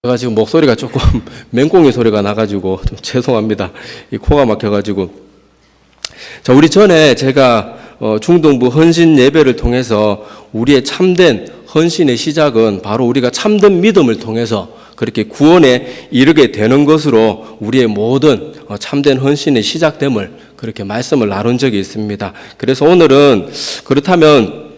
제가 지금 목소리가 조금 맹꽁이 소리가 나가지고 좀 죄송합니다. 이 코가 막혀가지고. 자, 우리 전에 제가 중동부 헌신 예배를 통해서 우리의 참된 헌신의 시작은 바로 우리가 참된 믿음을 통해서 그렇게 구원에 이르게 되는 것으로 우리의 모든 참된 헌신의 시작됨을 그렇게 말씀을 나눈 적이 있습니다. 그래서 오늘은 그렇다면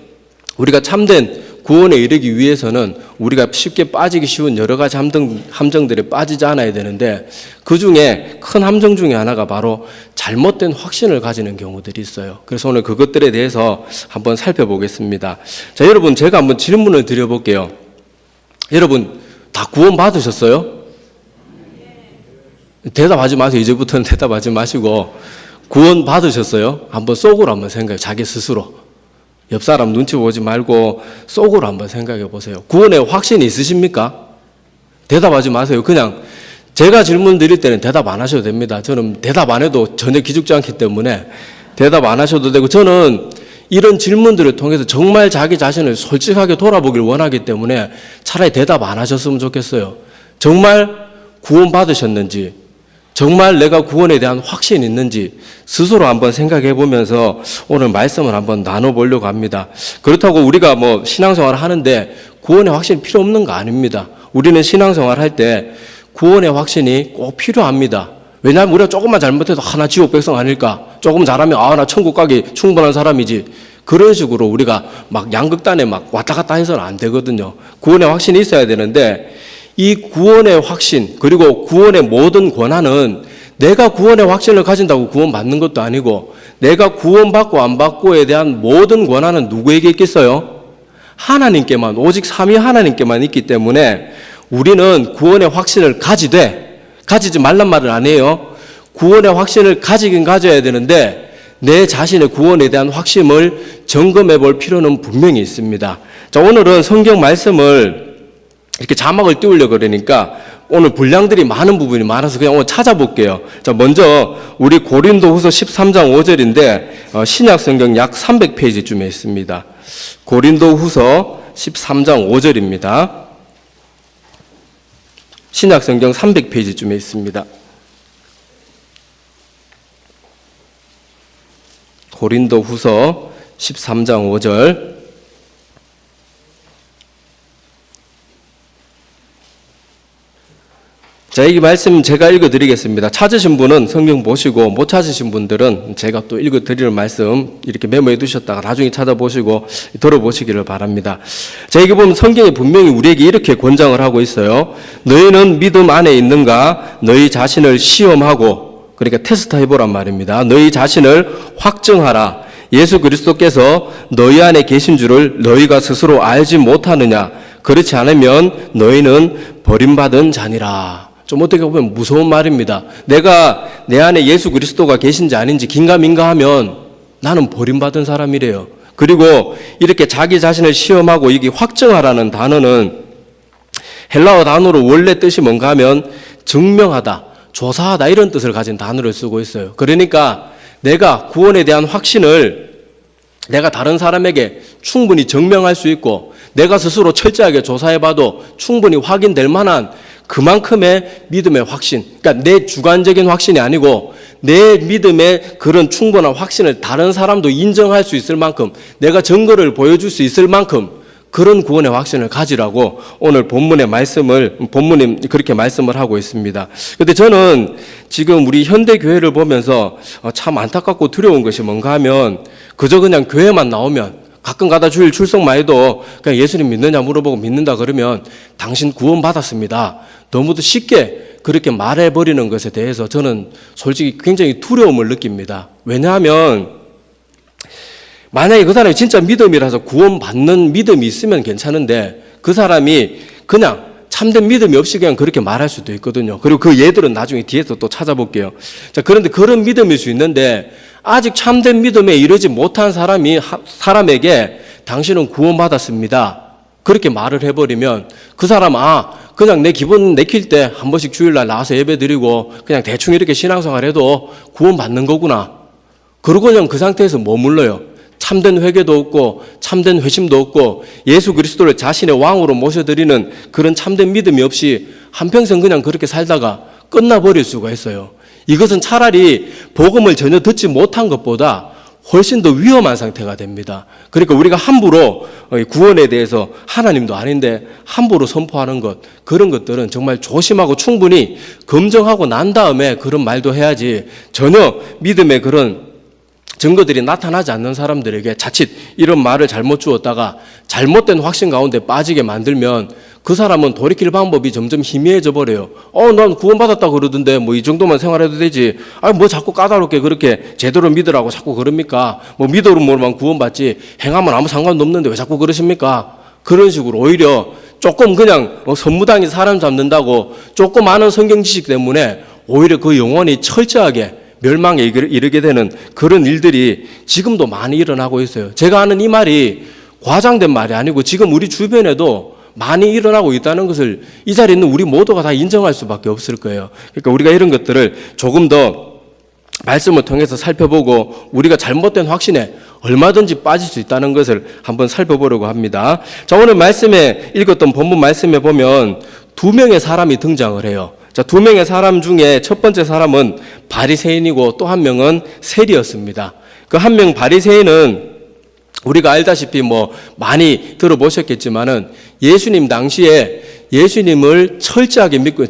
우리가 참된 구원에 이르기 위해서는 우리가 쉽게 빠지기 쉬운 여러 가지 함정들에 빠지지 않아야 되는데, 그 중에 큰 함정 중에 하나가 바로 잘못된 확신을 가지는 경우들이 있어요. 그래서 오늘 그것들에 대해서 한번 살펴보겠습니다. 자, 여러분, 제가 한번 질문을 드려볼게요. 여러분 다 구원 받으셨어요? 대답하지 마세요. 이제부터는 대답하지 마시고 구원 받으셨어요? 한번 속으로 한번 생각해요. 자기 스스로. 옆 사람 눈치 보지 말고 속으로 한번 생각해 보세요. 구원에 확신이 있으십니까? 대답하지 마세요. 그냥 제가 질문 드릴 때는 대답 안 하셔도 됩니다. 저는 대답 안 해도 전혀 기죽지 않기 때문에 대답 안 하셔도 되고, 저는 이런 질문들을 통해서 정말 자기 자신을 솔직하게 돌아보길 원하기 때문에 차라리 대답 안 하셨으면 좋겠어요. 정말 구원 받으셨는지, 정말 내가 구원에 대한 확신이 있는지 스스로 한번 생각해 보면서 오늘 말씀을 한번 나눠보려고 합니다. 그렇다고 우리가 신앙생활을 하는데 구원의 확신이 필요 없는 거 아닙니다. 우리는 신앙생활을 할 때 구원의 확신이 꼭 필요합니다. 왜냐하면 우리가 조금만 잘못해도 나 지옥 백성 아닐까? 조금 잘하면 나 천국 가기 충분한 사람이지. 그런 식으로 우리가 양극단에 왔다 갔다 해서는 안 되거든요. 구원의 확신이 있어야 되는데, 이 구원의 확신, 그리고 구원의 모든 권한은 내가 구원의 확신을 가진다고 구원받는 것도 아니고, 내가 구원받고 안 받고에 대한 모든 권한은 누구에게 있겠어요? 하나님께만, 오직 삼위 하나님께만 있기 때문에 우리는 구원의 확신을 가지지 말란 말은 아니에요. 구원의 확신을 가지긴 가져야 되는데 내 자신의 구원에 대한 확신을 점검해 볼 필요는 분명히 있습니다. 자, 오늘은 성경 말씀을 이렇게 자막을 띄우려고 그러니까 오늘 분량들이 많은 부분이 많아서 그냥 오늘 찾아볼게요. 자, 먼저 우리 고린도후서 13장 5절인데 신약 성경 약 300페이지쯤에 있습니다. 고린도후서 13장 5절입니다. 신약 성경 300페이지쯤에 있습니다. 고린도후서 13장 5절. 자, 이 말씀 제가 읽어드리겠습니다. 찾으신 분은 성경 보시고 못 찾으신 분들은 제가 또 읽어드리는 말씀 이렇게 메모해 두셨다가 나중에 찾아보시고 들어보시기를 바랍니다. 자, 여기 보면 성경이 분명히 우리에게 이렇게 권장을 하고 있어요. 너희는 믿음 안에 있는가? 너희 자신을 시험하고, 그러니까 테스트 해보란 말입니다. 너희 자신을 확증하라. 예수 그리스도께서 너희 안에 계신 줄을 너희가 스스로 알지 못하느냐? 그렇지 않으면 너희는 버림받은 자니라. 좀 어떻게 보면 무서운 말입니다. 내가 내 안에 예수 그리스도가 계신지 아닌지 긴가민가 하면 나는 버림받은 사람이래요. 그리고 이렇게 자기 자신을 시험하고 이게 확증하라는 단어는 헬라어 단어로 원래 뜻이 뭔가 하면 증명하다, 조사하다 이런 뜻을 가진 단어를 쓰고 있어요. 그러니까 내가 구원에 대한 확신을 내가 다른 사람에게 충분히 증명할 수 있고 내가 스스로 철저하게 조사해봐도 충분히 확인될 만한 그만큼의 믿음의 확신, 그러니까 내 주관적인 확신이 아니고 내 믿음의 그런 충분한 확신을 다른 사람도 인정할 수 있을 만큼, 내가 증거를 보여줄 수 있을 만큼 그런 구원의 확신을 가지라고 오늘 본문이 그렇게 말씀을 하고 있습니다. 그런데 저는 지금 우리 현대교회를 보면서 참 안타깝고 두려운 것이 뭔가 하면 그저 그냥 교회만 나오면 가끔 가다 주일 출석만 해도 그냥 예수님 믿느냐 물어보고 믿는다 그러면 당신 구원 받았습니다. 너무도 쉽게 그렇게 말해버리는 것에 대해서 저는 솔직히 굉장히 두려움을 느낍니다. 왜냐하면 만약에 그 사람이 진짜 믿음이라서 구원받는 믿음이 있으면 괜찮은데 그 사람이 그냥 참된 믿음이 없이 그냥 그렇게 말할 수도 있거든요. 그리고 그 예들은 나중에 뒤에서 또 찾아볼게요. 자, 그런데 그런 믿음일 수 있는데 아직 참된 믿음에 이르지 못한 사람에게 당신은 구원받았습니다. 그렇게 말을 해버리면 그 사람 그냥 내 기분 내킬 때 한 번씩 주일날 나와서 예배드리고 그냥 대충 이렇게 신앙생활 해도 구원받는 거구나. 그러고 그냥 그 상태에서 머물러요. 참된 회개도 없고 참된 회심도 없고 예수 그리스도를 자신의 왕으로 모셔드리는 그런 참된 믿음이 없이 한평생 그냥 그렇게 살다가 끝나버릴 수가 있어요. 이것은 차라리 복음을 전혀 듣지 못한 것보다 훨씬 더 위험한 상태가 됩니다. 그러니까 우리가 함부로 구원에 대해서 하나님도 아닌데 함부로 선포하는 것, 그런 것들은 정말 조심하고 충분히 검증하고 난 다음에 그런 말도 해야지, 전혀 믿음의 그런 증거들이 나타나지 않는 사람들에게 자칫 이런 말을 잘못 주었다가 잘못된 확신 가운데 빠지게 만들면 그 사람은 돌이킬 방법이 점점 희미해져 버려요. 난 구원받았다 그러던데 뭐 이 정도만 생활해도 되지. 뭐 자꾸 까다롭게 그렇게 제대로 믿으라고 자꾸 그럽니까? 뭐 믿음으로만 구원받지 행하면 아무 상관도 없는데 왜 자꾸 그러십니까? 그런 식으로 오히려 조금 그냥 선무당이 사람 잡는다고 조금 아는 성경 지식 때문에 오히려 그 영혼이 철저하게 멸망에 이르게 되는 그런 일들이 지금도 많이 일어나고 있어요. 제가 아는 이 말이 과장된 말이 아니고 지금 우리 주변에도 많이 일어나고 있다는 것을 이 자리에 있는 우리 모두가 다 인정할 수밖에 없을 거예요. 그러니까 우리가 이런 것들을 조금 더 말씀을 통해서 살펴보고 우리가 잘못된 확신에 얼마든지 빠질 수 있다는 것을 한번 살펴보려고 합니다. 자, 오늘 말씀에 읽었던 본문 말씀에 보면 두 명의 사람이 등장을 해요. 자, 두 명의 사람 중에 첫 번째 사람은 바리새인이고 또 한 명은 세리였습니다. 그 한 명 바리새인은 우리가 알다시피 뭐 많이 들어보셨겠지만은 예수님 당시에 예수님을 철저하게 믿고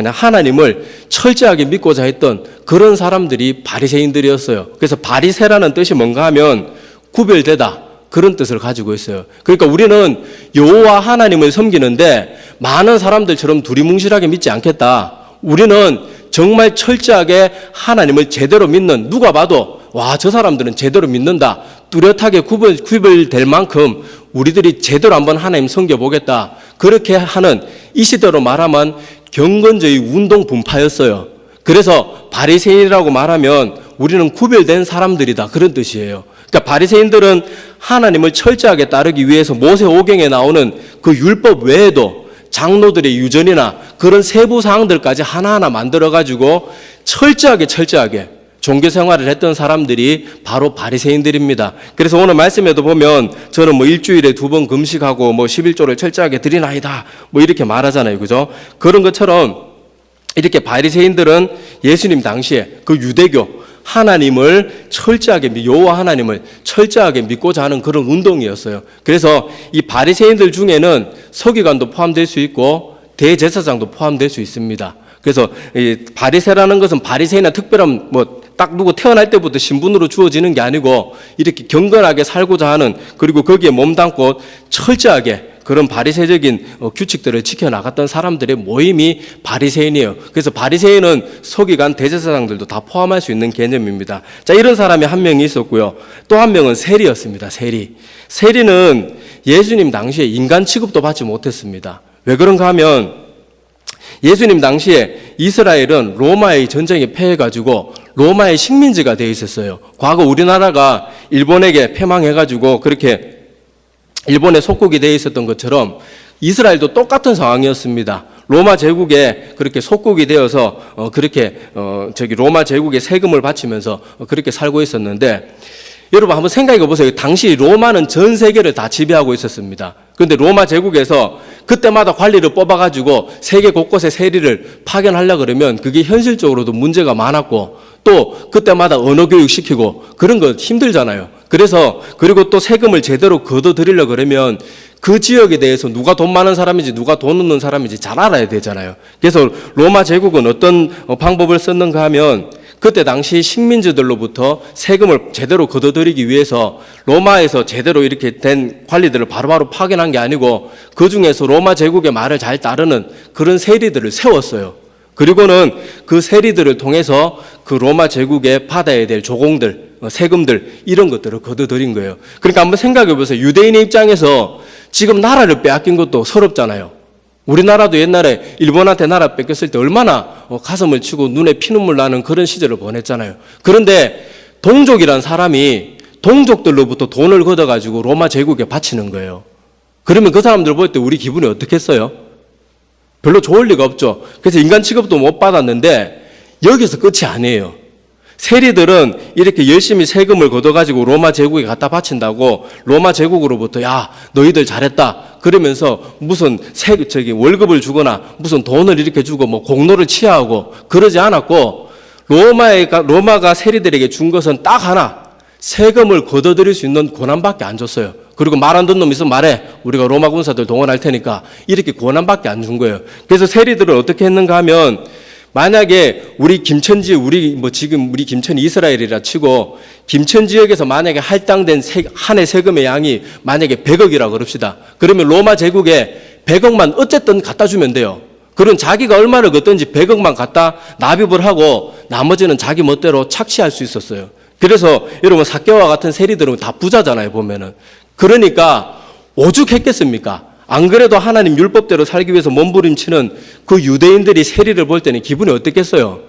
하나님을 철저하게 믿고자 했던 그런 사람들이 바리새인들이었어요. 그래서 바리새라는 뜻이 뭔가 하면 구별되다, 그런 뜻을 가지고 있어요. 그러니까 우리는 여호와 하나님을 섬기는데 많은 사람들처럼 두리뭉실하게 믿지 않겠다. 우리는 정말 철저하게 하나님을 제대로 믿는, 누가 봐도 와, 저 사람들은 제대로 믿는다, 뚜렷하게 구별될 만큼 우리들이 제대로 한번 하나님 섬겨보겠다, 그렇게 하는, 이 시대로 말하면 경건주의 운동 분파였어요. 그래서 바리새인이라고 말하면 우리는 구별된 사람들이다, 그런 뜻이에요. 그러니까 바리새인들은 하나님을 철저하게 따르기 위해서 모세오경에 나오는 그 율법 외에도 장로들의 유전이나 그런 세부 사항들까지 하나하나 만들어가지고 철저하게 종교 생활을 했던 사람들이 바로 바리새인들입니다. 그래서 오늘 말씀에도 보면 저는 뭐 일주일에 2번 금식하고 뭐 11조를 철저하게 드리나이다, 뭐 이렇게 말하잖아요. 그죠? 그런 것처럼 이렇게 바리새인들은 예수님 당시에 그 유대교 하나님을 철저하게, 여호와 하나님을 철저하게 믿고자 하는 그런 운동이었어요. 그래서 이 바리새인들 중에는 서기관도 포함될 수 있고 대제사장도 포함될 수 있습니다. 그래서 이 바리새라는 것은 바리새인은 특별한 딱 누구 태어날 때부터 신분으로 주어지는 게 아니고 이렇게 경건하게 살고자 하는, 그리고 거기에 몸담고 철저하게 그런 바리새적인 규칙들을 지켜나갔던 사람들의 모임이 바리새인이에요. 그래서 바리새인은 서기관, 대제사장들도 다 포함할 수 있는 개념입니다. 자, 이런 사람이 한 명이 있었고요. 또 한 명은 세리였습니다. 세리는 예수님 당시에 인간 취급도 받지 못했습니다. 왜 그런가 하면 예수님 당시에 이스라엘은 로마의 전쟁에 패해가지고 로마의 식민지가 되어 있었어요. 과거 우리나라가 일본에게 패망해가지고 그렇게 일본의 속국이 되어 있었던 것처럼 이스라엘도 똑같은 상황이었습니다. 로마 제국에 그렇게 속국이 되어서 로마 제국에 세금을 바치면서 그렇게 살고 있었는데, 여러분 한번 생각해 보세요. 당시 로마는 전 세계를 다 지배하고 있었습니다. 그런데 로마 제국에서 그때마다 관리를 뽑아가지고 세계 곳곳에 세리를 파견하려고 그러면 그게 현실적으로도 문제가 많았고, 또 그때마다 언어 교육 시키고 그런 거 힘들잖아요. 그리고 또 세금을 제대로 걷어들이려고 그러면 그 지역에 대해서 누가 돈 많은 사람인지 누가 돈 없는 사람인지 잘 알아야 되잖아요. 그래서 로마 제국은 어떤 방법을 썼는가 하면 그때 당시 식민지들로부터 세금을 제대로 걷어들이기 위해서 로마에서 제대로 이렇게 된 관리들을 바로바로 파견한 게 아니고 그 중에서 로마 제국의 말을 잘 따르는 그런 세리들을 세웠어요. 그리고는 그 세리들을 통해서 그 로마 제국에 받아야 될 조공들, 세금들, 이런 것들을 걷어들인 거예요. 그러니까 한번 생각해 보세요. 유대인의 입장에서 지금 나라를 빼앗긴 것도 서럽잖아요. 우리나라도 옛날에 일본한테 나라 뺏겼을 때 얼마나 가슴을 치고 눈에 피눈물 나는 그런 시절을 보냈잖아요. 그런데 동족이란 사람이 동족들로부터 돈을 걷어가지고 로마 제국에 바치는 거예요. 그러면 그 사람들 볼 때 우리 기분이 어떻겠어요? 별로 좋을 리가 없죠. 그래서 인간 취급도 못 받았는데 여기서 끝이 아니에요. 세리들은 이렇게 열심히 세금을 걷어가지고 로마 제국에 갖다 바친다고 로마 제국으로부터 야, 너희들 잘했다. 그러면서 무슨 월급을 주거나 무슨 돈을 이렇게 주고 뭐 공로를 취하하고 그러지 않았고 로마가 세리들에게 준 것은 딱 하나. 세금을 걷어들일 수 있는 권한밖에 안 줬어요. 그리고 말 안 듣는 놈 있으면 말해. 우리가 로마 군사들 동원할 테니까 이렇게 권한밖에 안 준 거예요. 그래서 세리들은 어떻게 했는가 하면 만약에 우리 김천지, 지금 우리 김천이 이스라엘이라 치고 김천 지역에서 만약에 할당된 한 해 세금의 양이 만약에 100억이라 그럽시다. 그러면 로마 제국에 100억만 어쨌든 갖다 주면 돼요. 그런 자기가 얼마를 걷든지 100억만 갖다 납입을 하고 나머지는 자기 멋대로 착취할 수 있었어요. 그래서 여러분 삭개와 같은 세리들은 다 부자잖아요, 보면은. 그러니까 오죽했겠습니까? 안 그래도 하나님 율법대로 살기 위해서 몸부림치는 그 유대인들이 세리를 볼 때는 기분이 어땠겠어요?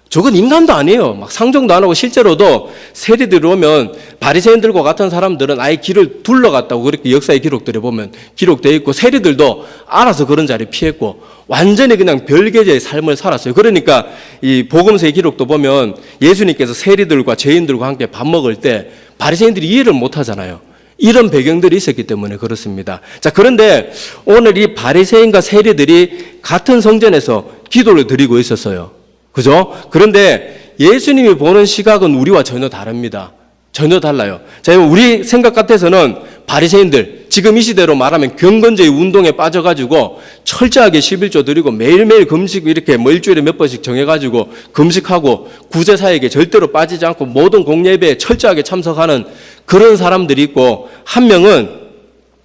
저건 인간도 아니에요. 막 상종도 안 하고 실제로도 세리들이 오면 바리새인들과 같은 사람들은 아예 길을 둘러갔다고 그렇게 역사의 기록들에 보면 기록되어 있고 세리들도 알아서 그런 자리 피했고 완전히 그냥 별개의 삶을 살았어요. 그러니까 이 복음서의 기록도 보면 예수님께서 세리들과 죄인들과 함께 밥 먹을 때 바리새인들이 이해를 못 하잖아요. 이런 배경들이 있었기 때문에 그렇습니다. 자, 그런데 오늘 이 바리새인과 세리들이 같은 성전에서 기도를 드리고 있었어요. 그죠? 그런데 예수님이 보는 시각은 우리와 전혀 다릅니다. 전혀 달라요. 자, 우리 생각 같아서는 바리새인들, 지금 이 시대로 말하면 경건주의 운동에 빠져가지고 철저하게 11조 드리고 매일매일 금식 이렇게 뭐 일주일에 몇 번씩 정해가지고 금식하고 구제사에게 절대로 빠지지 않고 모든 공예배에 철저하게 참석하는 그런 사람들이 있고, 한 명은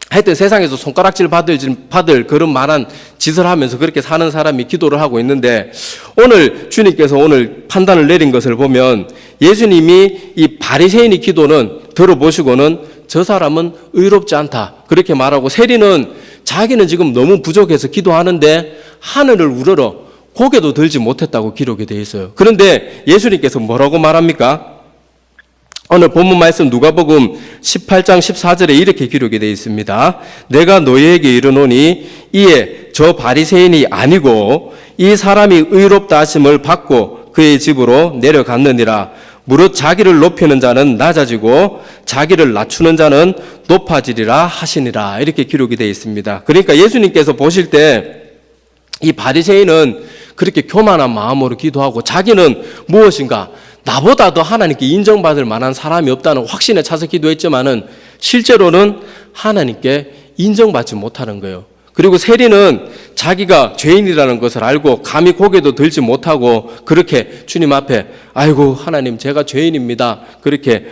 하여튼 세상에서 손가락질 받을 그런 만한 짓을 하면서 그렇게 사는 사람이 기도를 하고 있는데, 오늘 주님께서 오늘 판단을 내린 것을 보면 예수님이 이 바리새인의 기도는 들어보시고는 저 사람은 의롭지 않다 그렇게 말하고, 세리는 자기는 지금 너무 부족해서 기도하는데 하늘을 우러러 고개도 들지 못했다고 기록이 되어 있어요. 그런데 예수님께서 뭐라고 말합니까? 오늘 본문 말씀 누가복음 18장 14절에 이렇게 기록이 되어 있습니다. 내가 너희에게 이르노니 이에 저 바리새인이 아니고 이 사람이 의롭다 하심을 받고 그의 집으로 내려갔느니라. 무릇 자기를 높이는 자는 낮아지고 자기를 낮추는 자는 높아지리라 하시니라. 이렇게 기록이 되어 있습니다. 그러니까 예수님께서 보실 때 이 바리새인은 그렇게 교만한 마음으로 기도하고 자기는 무엇인가 나보다 더 하나님께 인정받을 만한 사람이 없다는 확신에 차서 기도했지만은 실제로는 하나님께 인정받지 못하는 거예요. 그리고 세리는 자기가 죄인이라는 것을 알고 감히 고개도 들지 못하고 그렇게 주님 앞에 아이고 하나님 제가 죄인입니다. 그렇게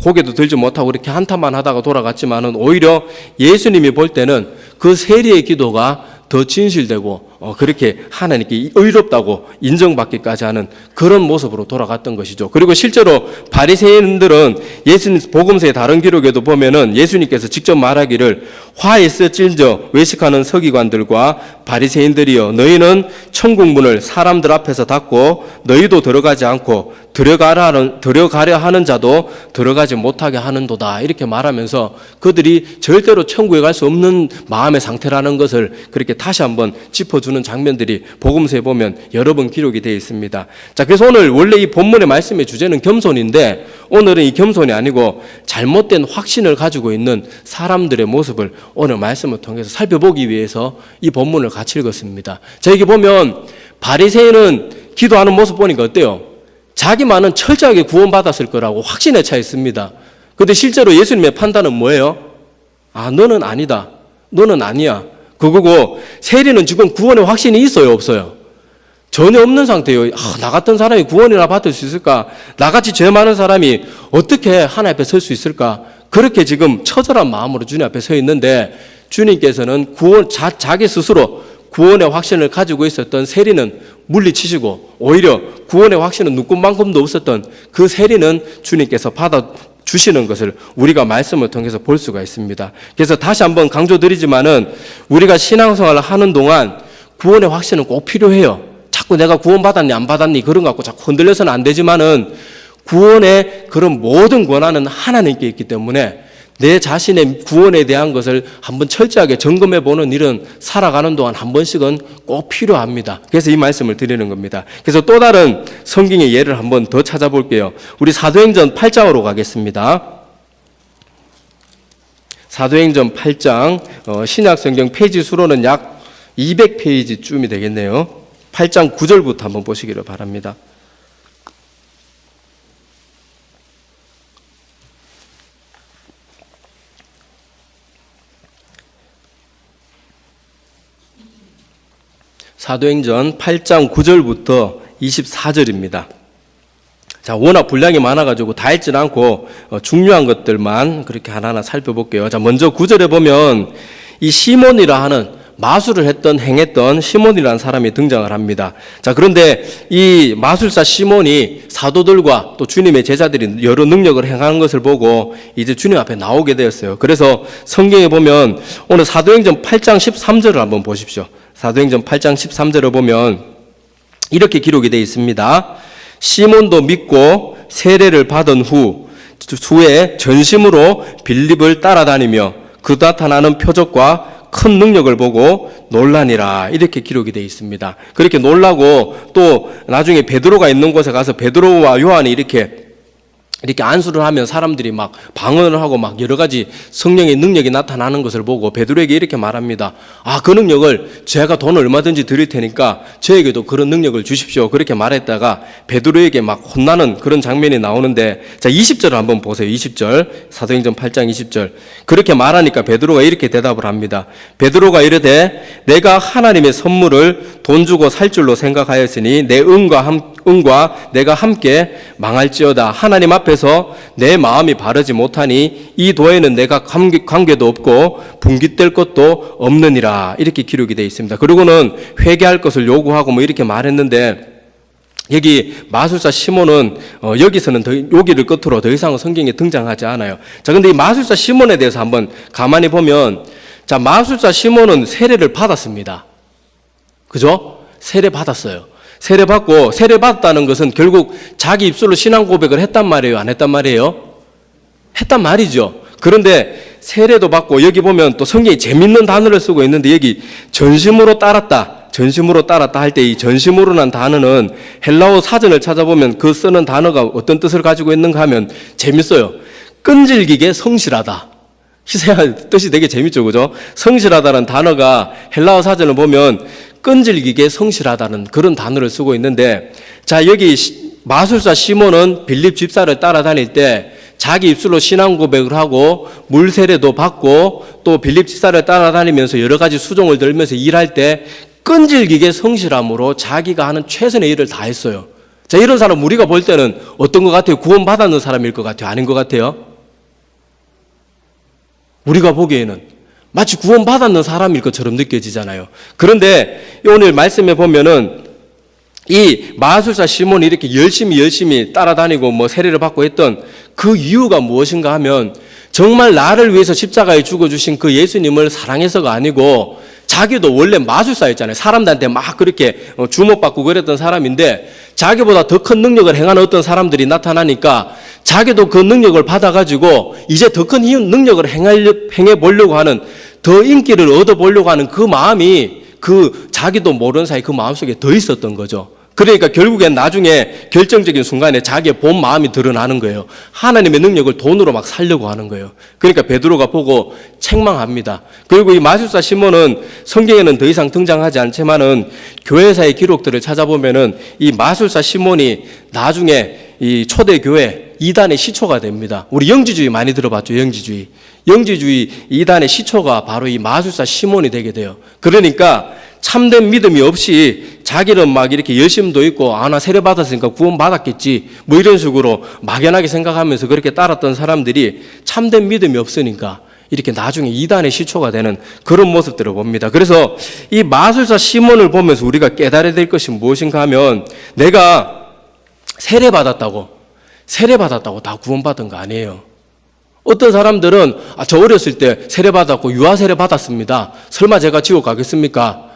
고개도 들지 못하고 그렇게 한탄만 하다가 돌아갔지만은 오히려 예수님이 볼 때는 그 세리의 기도가 더 진실되고 그렇게 하나님께 의롭다고 인정받기까지 하는 그런 모습으로 돌아갔던 것이죠. 그리고 실제로 바리새인들은 예수님 복음서의 다른 기록에도 보면은 예수님께서 직접 말하기를 화 있을진저 외식하는 서기관들과 바리새인들이여 너희는 천국 문을 사람들 앞에서 닫고 너희도 들어가지 않고 들어가려 하는 자도 들어가지 못하게 하는도다 이렇게 말하면서 그들이 절대로 천국에 갈 수 없는 마음의 상태라는 것을 그렇게 다시 한번 짚어주는 장면들이 복음서에 보면 여러 번 기록이 되어 있습니다. 자, 그래서 오늘 원래 이 본문의 말씀의 주제는 겸손인데 오늘은 이 겸손이 아니고 잘못된 확신을 가지고 있는 사람들의 모습을 오늘 말씀을 통해서 살펴보기 위해서 이 본문을 같이 읽었습니다. 자, 여기 보면 바리새인은 기도하는 모습 보니까 어때요? 자기만은 철저하게 구원받았을 거라고 확신에 차 있습니다. 그런데 실제로 예수님의 판단은 뭐예요? 아, 너는 아니다. 너는 아니야. 그거고 세리는 지금 구원의 확신이 있어요, 없어요? 전혀 없는 상태예요. 나 같은 사람이 구원이나 받을 수 있을까? 나같이 죄 많은 사람이 어떻게 하나님 앞에 설 수 있을까? 그렇게 지금 처절한 마음으로 주님 앞에 서 있는데 주님께서는 자기 스스로 구원의 확신을 가지고 있었던 세리는 물리치시고 오히려 구원의 확신은 눈꽃만큼도 없었던 그 세리는 주님께서 받아주시는 것을 우리가 말씀을 통해서 볼 수가 있습니다. 그래서 다시 한번 강조드리지만은 우리가 신앙생활을 하는 동안 구원의 확신은 꼭 필요해요. 자꾸 내가 구원받았니 안 받았니 그런 거 갖고 자꾸 흔들려서는 안 되지만은 구원의 그런 모든 권한은 하나님께 있기 때문에 내 자신의 구원에 대한 것을 한번 철저하게 점검해 보는 일은 살아가는 동안 한 번씩은 꼭 필요합니다. 그래서 이 말씀을 드리는 겁니다. 그래서 또 다른 성경의 예를 한번 더 찾아볼게요. 우리 사도행전 8장으로 가겠습니다. 사도행전 8장, 신약성경 페이지 수로는 약 200페이지쯤이 되겠네요. 8장 9절부터 한번 보시기를 바랍니다. 사도행전 8장 9절부터 24절입니다. 자, 워낙 분량이 많아가지고 다 읽지는 않고 중요한 것들만 그렇게 하나하나 살펴볼게요. 자, 먼저 9절에 보면 이 시몬이라 하는 마술을 행했던 시몬이라는 사람이 등장을 합니다. 자, 그런데 이 마술사 시몬이 사도들과 또 주님의 제자들이 여러 능력을 행하는 것을 보고 이제 주님 앞에 나오게 되었어요. 그래서 성경에 보면 오늘 사도행전 8장 13절을 한번 보십시오. 사도행전 8장 13절을 보면 이렇게 기록이 되어 있습니다. 시몬도 믿고 세례를 받은 후에 전심으로 빌립을 따라다니며 그 나타나는 표적과 큰 능력을 보고 놀라니라. 이렇게 기록이 되어 있습니다. 그렇게 놀라고 또 나중에 베드로가 있는 곳에 가서 베드로와 요한이 이렇게 안수를 하면 사람들이 막 방언을 하고 막 여러 가지 성령의 능력이 나타나는 것을 보고 베드로에게 이렇게 말합니다. 아, 그 능력을 제가 돈을 얼마든지 드릴 테니까 저에게도 그런 능력을 주십시오. 그렇게 말했다가 베드로에게 막 혼나는 그런 장면이 나오는데, 자, 20절을 한번 보세요. 20절. 사도행전 8장 20절. 그렇게 말하니까 베드로가 이렇게 대답을 합니다. 베드로가 이르되 내가 하나님의 선물을 돈 주고 살 줄로 생각하였으니 내 은과 내가 함께 망할지어다. 하나님 앞에서 내 마음이 바르지 못하니 이 도에는 내가 관계도 없고 분깃될 것도 없느니라. 이렇게 기록이 되어 있습니다. 그리고는 회개할 것을 요구하고 뭐 이렇게 말했는데, 여기 마술사 시몬은 여기서는 여기를 끝으로 더 이상은 성경에 등장하지 않아요. 자, 근데 이 마술사 시몬에 대해서 한번 가만히 보면, 자, 마술사 시몬은 세례를 받았습니다. 그죠? 세례 받았어요. 세례 받았다는 것은 결국 자기 입술로 신앙 고백을 했단 말이에요? 안 했단 말이에요? 했단 말이죠. 그런데 세례도 받고, 여기 보면 또 성경이 재밌는 단어를 쓰고 있는데, 여기 전심으로 따랐다 할 때 이 전심으로란 단어는 헬라어 사전을 찾아보면 그 쓰는 단어가 어떤 뜻을 가지고 있는가 하면 재밌어요. 끈질기게 성실하다. 뜻이 되게 재밌죠, 그죠? 성실하다는 단어가 헬라어 사전을 보면 끈질기게 성실하다는 그런 단어를 쓰고 있는데, 자, 여기 마술사 시몬은 빌립 집사를 따라다닐 때 자기 입술로 신앙 고백을 하고 물세례도 받고 또 빌립 집사를 따라다니면서 여러 가지 수종을 들면서 일할 때 끈질기게 성실함으로 자기가 하는 최선의 일을 다 했어요. 자, 이런 사람 우리가 볼 때는 어떤 것 같아요? 구원받았는 사람일 것 같아요? 아닌 것 같아요? 우리가 보기에는 마치 구원받았는 사람일 것처럼 느껴지잖아요. 그런데 오늘 말씀에 보면은 이 마술사 시몬이 이렇게 열심히 따라다니고 뭐 세례를 받고 했던 그 이유가 무엇인가 하면, 정말 나를 위해서 십자가에 죽어주신 그 예수님을 사랑해서가 아니고, 자기도 원래 마술사였잖아요. 사람들한테 막 그렇게 주목받고 그랬던 사람인데, 자기보다 더 큰 능력을 행하는 어떤 사람들이 나타나니까 자기도 그 능력을 받아가지고 이제 더 큰 능력을 행해보려고 하는, 더 인기를 얻어보려고 하는 그 마음이 자기도 모르는 사이 그 마음속에 더 있었던 거죠. 그러니까 결국엔 나중에 결정적인 순간에 자기의 본 마음이 드러나는 거예요. 하나님의 능력을 돈으로 막 살려고 하는 거예요. 그러니까 베드로가 보고 책망합니다. 그리고 이 마술사 시몬은 성경에는 더 이상 등장하지 않지만은 교회사의 기록들을 찾아보면은 이 마술사 시몬이 나중에 이 초대교회 이단의 시초가 됩니다. 우리 영지주의 많이 들어봤죠? 영지주의 이단의 시초가 바로 이 마술사 시몬이 되게 돼요. 그러니까 참된 믿음이 없이 자기는 막 이렇게 열심도 있고, 나 세례 받았으니까 구원 받았겠지, 뭐 이런 식으로 막연하게 생각하면서 그렇게 따랐던 사람들이 참된 믿음이 없으니까 이렇게 나중에 이단의 시초가 되는 그런 모습들을 봅니다. 그래서 이 마술사 시몬을 보면서 우리가 깨달아야 될 것이 무엇인가 하면, 내가 세례 받았다고 다 구원받은 거 아니에요. 어떤 사람들은 저 어렸을 때 세례 받았고 유아 세례 받았습니다. 설마 제가 지옥 가겠습니까?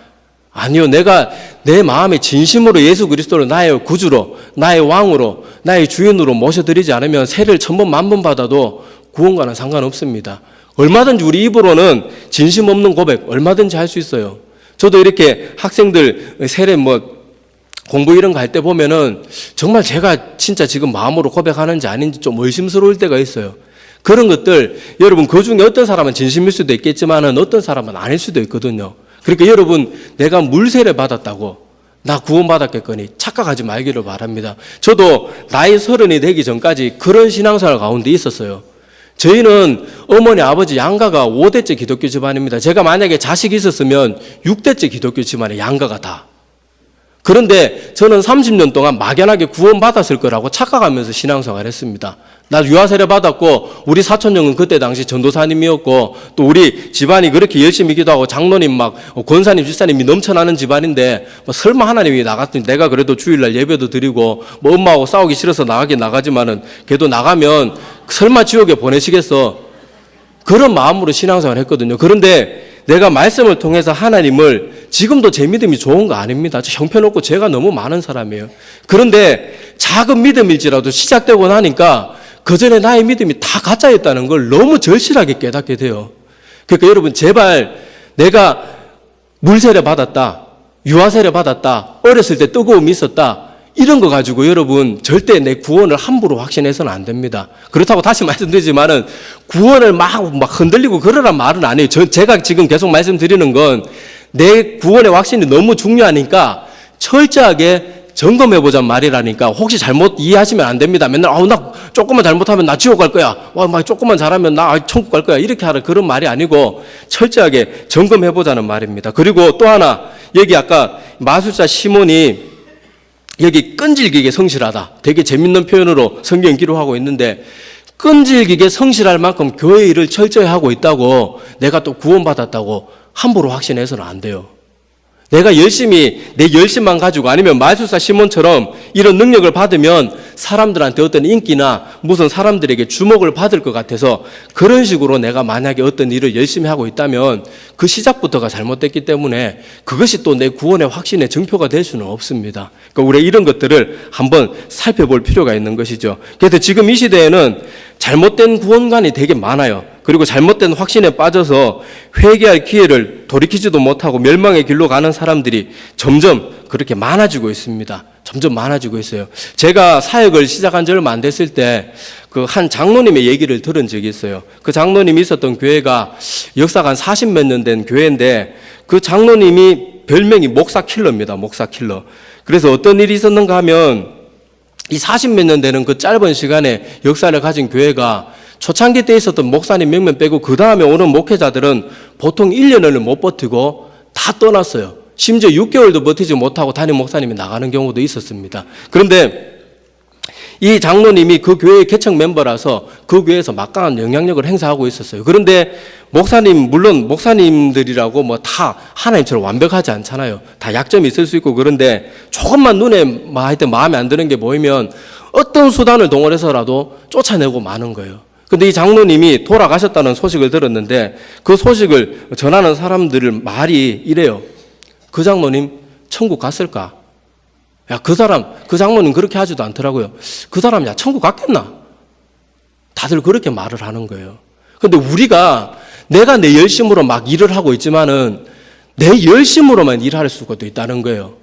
아니요. 내가 내 마음에 진심으로 예수 그리스도를 나의 구주로, 나의 왕으로, 나의 주인으로 모셔드리지 않으면 세례를 1000번, 10,000번 받아도 구원과는 상관없습니다. 얼마든지 우리 입으로는 진심 없는 고백 얼마든지 할 수 있어요. 저도 이렇게 학생들 세례 공부 이런 거 할 때 보면은 정말 제가 진짜 지금 마음으로 고백하는지 아닌지 좀 의심스러울 때가 있어요. 그런 것들 여러분 그 중에 어떤 사람은 진심일 수도 있겠지만은 어떤 사람은 아닐 수도 있거든요. 그러니까 여러분 내가 물세례 받았다고 나 구원받았겠거니 착각하지 말기를 바랍니다. 저도 나이 30이 되기 전까지 그런 신앙생활 가운데 있었어요. 저희는 어머니 아버지 양가가 5대째 기독교 집안입니다. 제가 만약에 자식이 있었으면 6대째 기독교 집안의 양가가 다. 그런데 저는 30년 동안 막연하게 구원받았을 거라고 착각하면서 신앙생활을 했습니다. 나 유아세례 받았고 우리 사촌형은 그때 당시 전도사님이었고 또 우리 집안이 그렇게 열심히 기도하고 장로님 막 권사님 집사님이 넘쳐나는 집안인데 설마 하나님이 나갔더니 내가 그래도 주일날 예배도 드리고 엄마하고 싸우기 싫어서 나가긴 나가지만은 걔도 나가면 설마 지옥에 보내시겠어. 그런 마음으로 신앙생활을 했거든요. 그런데 내가 말씀을 통해서 하나님을 지금도 제 믿음이 좋은 거 아닙니다. 저 형편없고 죄가 너무 많은 사람이에요. 그런데 작은 믿음일지라도 시작되고 나니까 그전에 나의 믿음이 다 가짜였다는 걸 너무 절실하게 깨닫게 돼요. 그러니까 여러분 제발 내가 물세례 받았다, 유아세례 받았다, 어렸을 때 뜨거움이 있었다 이런 거 가지고 여러분 절대 내 구원을 함부로 확신해서는 안 됩니다. 그렇다고 다시 말씀드리지만은 구원을 막 흔들리고 그러란 말은 아니에요. 제가 지금 계속 말씀드리는 건 내 구원의 확신이 너무 중요하니까 철저하게 점검해보자는 말이라니까 혹시 잘못 이해하시면 안 됩니다. 맨날 나 조금만 잘못하면 나 지옥 갈 거야. 막 조금만 잘하면 나 천국 갈 거야. 이렇게 하는 그런 말이 아니고 철저하게 점검해보자는 말입니다. 그리고 또 하나 여기 아까 마술사 시몬이 여기 끈질기게 성실하다. 되게 재밌는 표현으로 성경 기록하고 있는데 끈질기게 성실할 만큼 교회 일을 철저히 하고 있다고 내가 또 구원받았다고 함부로 확신해서는 안 돼요. 내가 열심히 내 열심만 가지고 아니면 마술사 시몬처럼 이런 능력을 받으면 사람들한테 어떤 인기나 무슨 사람들에게 주목을 받을 것 같아서 그런 식으로 내가 만약에 어떤 일을 열심히 하고 있다면 그 시작부터가 잘못됐기 때문에 그것이 또 내 구원의 확신의 증표가 될 수는 없습니다. 그러니까 우리가 이런 것들을 한번 살펴볼 필요가 있는 것이죠. 그래서 지금 이 시대에는 잘못된 구원관이 되게 많아요. 그리고 잘못된 확신에 빠져서 회개할 기회를 돌이키지도 못하고 멸망의 길로 가는 사람들이 점점 그렇게 많아지고 있습니다. 점점 많아지고 있어요. 제가 사역을 시작한 지 얼마 안 됐을 때 그 한 장로님의 얘기를 들은 적이 있어요. 그 장로님이 있었던 교회가 역사가 한 40몇 년 된 교회인데 그 장로님이 별명이 목사 킬러입니다. 목사 킬러. 그래서 어떤 일이 있었는가 하면 이 40몇 년 되는 그 짧은 시간에 역사를 가진 교회가 초창기 때 있었던 목사님 몇몇 빼고 그 다음에 오는 목회자들은 보통 1년을 못 버티고 다 떠났어요. 심지어 6개월도 버티지 못하고 담임 목사님이 나가는 경우도 있었습니다. 그런데 이 장로님이 그 교회의 개척 멤버라서 그 교회에서 막강한 영향력을 행사하고 있었어요. 그런데 목사님, 물론 목사님들이라고 뭐 다 하나님처럼 완벽하지 않잖아요. 다 약점이 있을 수 있고 그런데 조금만 눈에 하여튼 마음에 안 드는 게 보이면 어떤 수단을 동원해서라도 쫓아내고 마는 거예요. 근데 이 장로님이 돌아가셨다는 소식을 들었는데 그 소식을 전하는 사람들 말이 이래요. 그 장로님 천국 갔을까? 야, 그 장로님 그렇게 하지도 않더라고요. 그 사람, 야, 천국 갔겠나? 다들 그렇게 말을 하는 거예요. 근데 우리가 내가 내 열심으로 막 일을 하고 있지만은 내 열심으로만 일할 수가 또 있다는 거예요.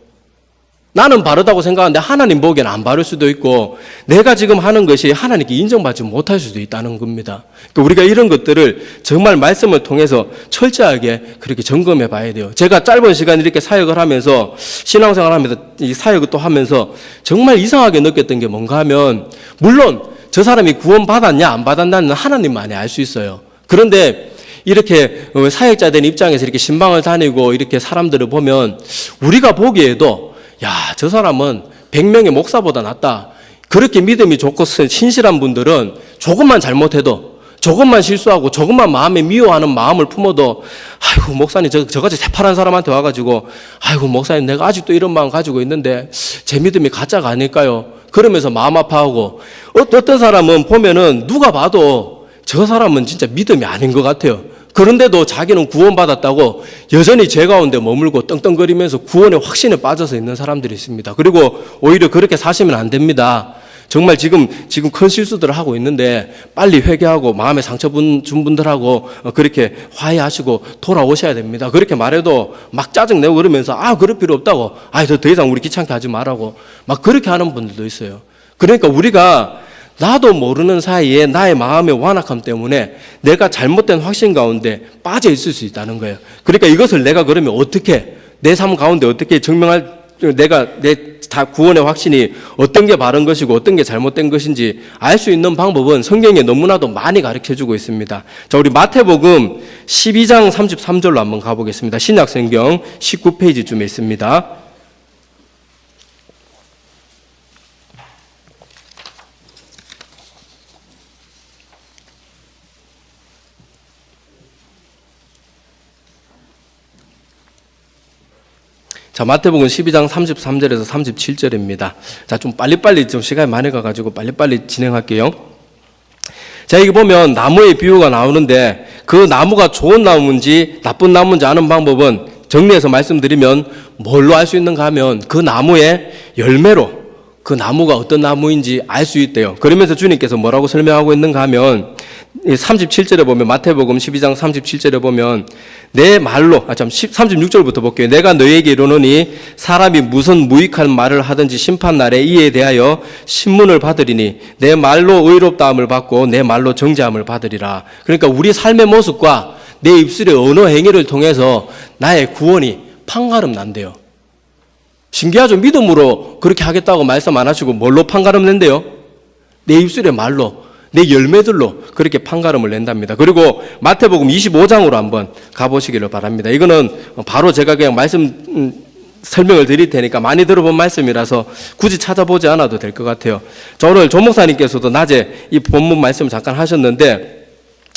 나는 바르다고 생각하는데 하나님 보기에는 안 바를 수도 있고 내가 지금 하는 것이 하나님께 인정받지 못할 수도 있다는 겁니다. 그러니까 우리가 이런 것들을 정말 말씀을 통해서 철저하게 그렇게 점검해 봐야 돼요. 제가 짧은 시간 이렇게 사역을 하면서 신앙생활 하면서 이 사역을 또 하면서 정말 이상하게 느꼈던 게 뭔가 하면 물론 저 사람이 구원받았냐 안 받았냐는 하나님만이 알 수 있어요. 그런데 이렇게 사역자된 입장에서 이렇게 신방을 다니고 이렇게 사람들을 보면 우리가 보기에도 야, 저 사람은 100명의 목사보다 낫다. 그렇게 믿음이 좋고 신실한 분들은 조금만 잘못해도 조금만 실수하고 조금만 마음에 미워하는 마음을 품어도 아이고 목사님 저같이 새파란 사람한테 와가지고 아이고 목사님 내가 아직도 이런 마음 가지고 있는데 제 믿음이 가짜가 아닐까요? 그러면서 마음 아파하고 어떤 사람은 보면은 누가 봐도 저 사람은 진짜 믿음이 아닌 것 같아요. 그런데도 자기는 구원받았다고 여전히 죄 가운데 머물고 떵떵거리면서 구원의 확신에 빠져서 있는 사람들이 있습니다. 그리고 오히려 그렇게 사시면 안 됩니다. 정말 지금 큰 실수들을 하고 있는데 빨리 회개하고 마음에 상처 준 분들하고 그렇게 화해하시고 돌아오셔야 됩니다. 그렇게 말해도 막 짜증내고 그러면서 그럴 필요 없다고 더 이상 우리 귀찮게 하지 말라고 막 그렇게 하는 분들도 있어요. 그러니까 우리가 나도 모르는 사이에 나의 마음의 완악함 때문에 내가 잘못된 확신 가운데 빠져 있을 수 있다는 거예요. 그러니까 이것을 내가 그러면 어떻게 내 삶 가운데 어떻게 증명할 내가 내 구원의 확신이 어떤 게 바른 것이고 어떤 게 잘못된 것인지 알 수 있는 방법은 성경에 너무나도 많이 가르쳐주고 있습니다. 자, 우리 마태복음 12장 33절로 한번 가보겠습니다. 신약성경 19페이지쯤에 있습니다. 자, 마태복음 12장 33절에서 37절입니다. 자, 좀 빨리빨리 좀 시간이 많이 가가지고 빨리빨리 진행할게요. 자, 여기 보면 나무의 비유가 나오는데 그 나무가 좋은 나무인지 나쁜 나무인지 아는 방법은 정리해서 말씀드리면 뭘로 알 수 있는가 하면 그 나무의 열매로 그 나무가 어떤 나무인지 알 수 있대요. 그러면서 주님께서 뭐라고 설명하고 있는가 하면 37절에 보면 마태복음 12장 37절에 보면 내 말로 36절부터 볼게요. 내가 너희에게 이르노니 사람이 무슨 무익한 말을 하든지 심판날에 이에 대하여 신문을 받으리니 내 말로 의롭다함을 받고 내 말로 정죄함을 받으리라. 그러니까 우리 삶의 모습과 내 입술의 언어 행위를 통해서 나의 구원이 판가름 난대요. 신기하죠? 믿음으로 그렇게 하겠다고 말씀 안 하시고 뭘로 판가름 낸대요? 내 입술의 말로 내 열매들로 그렇게 판가름을 낸답니다. 그리고 마태복음 25장으로 한번 가보시기를 바랍니다. 이거는 바로 제가 그냥 설명을 드릴 테니까 많이 들어본 말씀이라서 굳이 찾아보지 않아도 될 것 같아요. 자, 오늘 조 목사님께서도 낮에 이 본문 말씀을 잠깐 하셨는데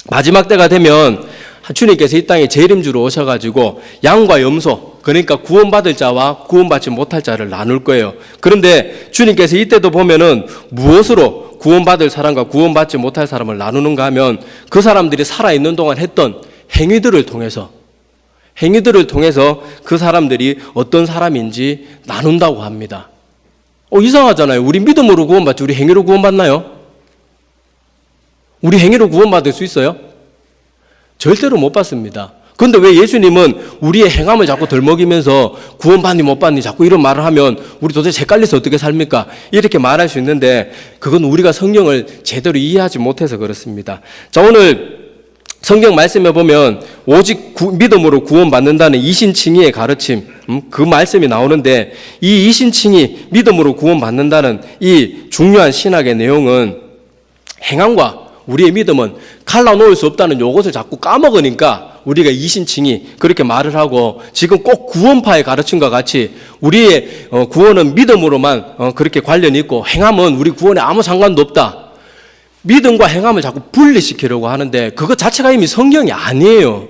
마지막 때가 되면 주님께서 이 땅에 재림주로 오셔가지고 양과 염소, 그러니까 구원받을 자와 구원받지 못할 자를 나눌 거예요. 그런데 주님께서 이때도 보면은 무엇으로 구원받을 사람과 구원받지 못할 사람을 나누는가 하면 그 사람들이 살아있는 동안 했던 행위들을 통해서 그 사람들이 어떤 사람인지 나눈다고 합니다. 이상하잖아요. 우리 믿음으로 구원받지 우리 행위로 구원받나요? 우리 행위로 구원받을 수 있어요? 절대로 못 받습니다. 그런데 왜 예수님은 우리의 행함을 자꾸 덜먹이면서 구원받니 못 받니 자꾸 이런 말을 하면 우리 도대체 헷갈려서 어떻게 삽니까? 이렇게 말할 수 있는데 그건 우리가 성경을 제대로 이해하지 못해서 그렇습니다. 자, 오늘 성경 말씀에 보면 오직 믿음으로 구원받는다는 이신칭의의 가르침, 그 말씀이 나오는데 이 이신칭의 믿음으로 구원받는다는 이 중요한 신학의 내용은 행함과 우리의 믿음은 갈라놓을 수 없다는 요것을 자꾸 까먹으니까 우리가 이신칭이 그렇게 말을 하고 지금 꼭 구원파의 가르침과 같이 우리의 구원은 믿음으로만 그렇게 관련이 있고 행함은 우리 구원에 아무 상관도 없다. 믿음과 행함을 자꾸 분리시키려고 하는데 그것 자체가 이미 성경이 아니에요.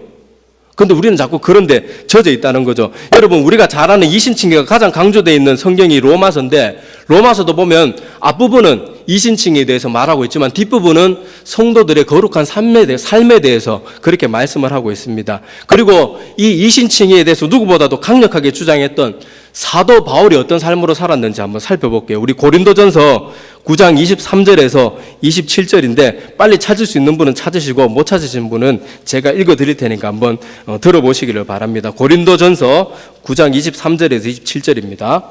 그런데 우리는 자꾸 그런데 젖어 있다는 거죠. 여러분, 우리가 잘 아는 이신칭의가 가장 강조되어 있는 성경이 로마서인데 로마서도 보면 앞부분은 이신칭의에 대해서 말하고 있지만 뒷부분은 성도들의 거룩한 삶에 대해서 그렇게 말씀을 하고 있습니다. 그리고 이 이신칭의에 대해서 누구보다도 강력하게 주장했던 사도 바울이 어떤 삶으로 살았는지 한번 살펴볼게요. 우리 고린도전서 9장 23절에서 27절인데 빨리 찾을 수 있는 분은 찾으시고 못 찾으신 분은 제가 읽어드릴 테니까 한번 들어보시기를 바랍니다. 고린도전서 9장 23절에서 27절입니다.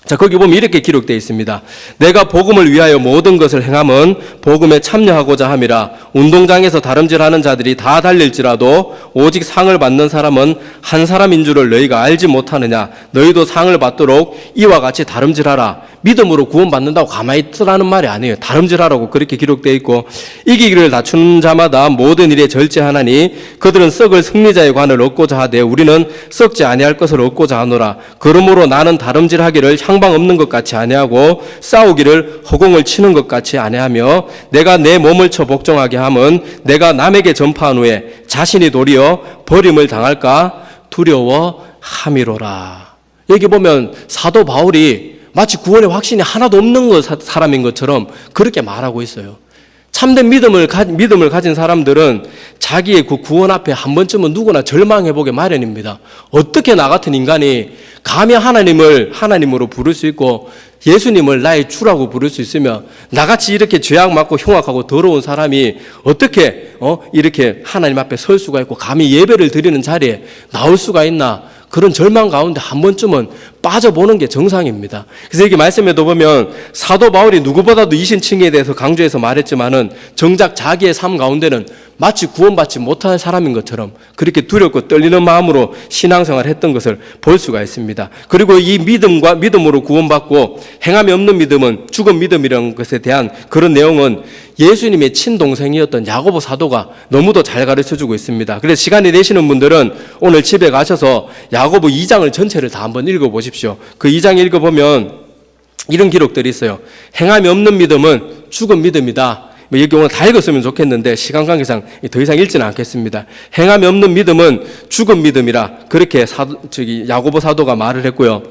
자, 거기 보면 이렇게 기록되어 있습니다. 내가 복음을 위하여 모든 것을 행함은 복음에 참여하고자 함이라. 운동장에서 다름질하는 자들이 다 달릴지라도 오직 상을 받는 사람은 한 사람인 줄을 너희가 알지 못하느냐. 너희도 상을 받도록 이와 같이 다름질하라. 믿음으로 구원받는다고 가만히 있으라는 말이 아니에요. 다름질하라고 그렇게 기록되어 있고 이기기를 다투는 자마다 모든 일에 절제하나니 그들은 썩을 승리자의 관을 얻고자 하되 우리는 썩지 아니할 것을 얻고자 하노라. 그러므로 나는 다름질하기를 향방 없는 것 같이 아니하고 싸우기를 허공을 치는 것 같이 아니하며 내가 내 몸을 쳐 복종하게 함은 내가 남에게 전파한 후에 자신이 도리어 버림을 당할까 두려워함이로라. 여기 보면 사도 바울이 마치 구원의 확신이 하나도 없는 사람인 것처럼 그렇게 말하고 있어요. 참된 믿음을 가진 사람들은 자기의 그 구원 앞에 한 번쯤은 누구나 절망해보게 마련입니다. 어떻게 나 같은 인간이 감히 하나님으로 부를 수 있고 예수님을 나의 주라고 부를 수 있으면 나같이 이렇게 죄악 많고 흉악하고 더러운 사람이 어떻게 이렇게 하나님 앞에 설 수가 있고 감히 예배를 드리는 자리에 나올 수가 있나? 그런 절망 가운데 한 번쯤은 빠져보는 게 정상입니다. 그래서 여기 말씀에도 보면 사도 바울이 누구보다도 이신칭의에 대해서 강조해서 말했지만은 정작 자기의 삶 가운데는 마치 구원받지 못한 사람인 것처럼 그렇게 두렵고 떨리는 마음으로 신앙생활을 했던 것을 볼 수가 있습니다. 그리고 이 믿음으로 구원받고 행함이 없는 믿음은 죽은 믿음이라는 것에 대한 그런 내용은 예수님의 친동생이었던 야고보 사도가 너무도 잘 가르쳐주고 있습니다. 그래서 시간이 되시는 분들은 오늘 집에 가셔서 야고보 2장을 전체를 다 한번 읽어보십시오. 그 2장 읽어보면 이런 기록들이 있어요. 행함이 없는 믿음은 죽은 믿음이다. 이 경우는 다 읽었으면 좋겠는데 시간 관계상 더 이상 읽지는 않겠습니다. 행함이 없는 믿음은 죽은 믿음이라 그렇게 야고보 사도가 말을 했고요.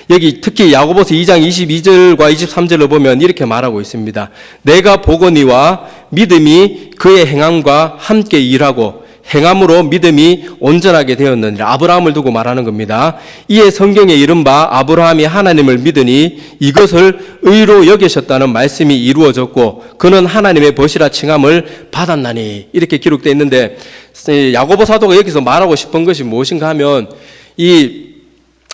여기 특히 야고보서 2장 22절과 23절을 보면 이렇게 말하고 있습니다. 내가 보거니와 믿음이 그의 행함과 함께 일하고 행함으로 믿음이 온전하게 되었느니라. 아브라함을 두고 말하는 겁니다. 이에 성경에 이른바 아브라함이 하나님을 믿으니 이것을 의로 여기셨다는 말씀이 이루어졌고 그는 하나님의 벗이라 칭함을 받았나니. 이렇게 기록되어 있는데 야고보 사도가 여기서 말하고 싶은 것이 무엇인가 하면 이